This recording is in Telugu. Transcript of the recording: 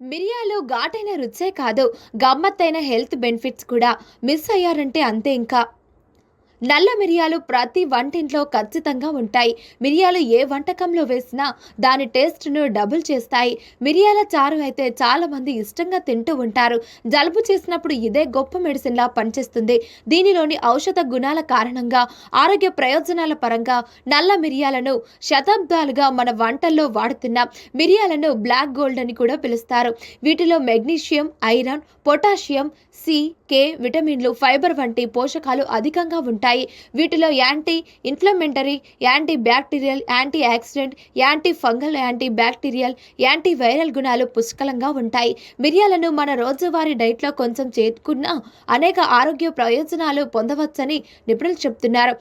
మిరియాలు ఘాటైన రుచే కాదు, గమ్మత్తైన హెల్త్ బెనిఫిట్స్ కూడా మిస్ అయ్యారంటే అంతే ఇంకా. నల్ల మిరియాలు ప్రతి వంటింట్లో ఖచ్చితంగా ఉంటాయి. మిరియాలు ఏ వంటకంలో వేసినా దాని టేస్ట్‌ను డబుల్ చేస్తాయి. మిరియాల చారు అయితే చాలామంది ఇష్టంగా తింటూ ఉంటారు. జలుబు చేసినప్పుడు ఇదే గొప్ప మెడిసిన్‌లా పనిచేస్తుంది. దీనిలోని ఔషధ గుణాల కారణంగా, ఆరోగ్య ప్రయోజనాల పరంగా నల్ల మిరియాలను శతాబ్దాలుగా మన వంటల్లో వాడుతున్నాం. మిరియాలను బ్లాక్ గోల్డ్ అని కూడా పిలుస్తారు. వీటిలో మెగ్నీషియం, ఐరన్, పొటాషియం, సి, కే విటమిన్లు, ఫైబర్ వంటి పోషకాలు అధికంగా ఉంటాయి. వీటిలో anti inflammatory, anti bacterial, anti oxidant, anti fungal, anti bacterial, anti viral గుణాలు పుష్కలంగా ఉంటాయి. మిరియాలను మన రోజువారీ డైట్‌లో కొంచెం చేర్చుకున్నా అనేక ఆరోగ్య ప్రయోజనాలు పొందవచ్చని నిపుణులు చెప్తున్నారు.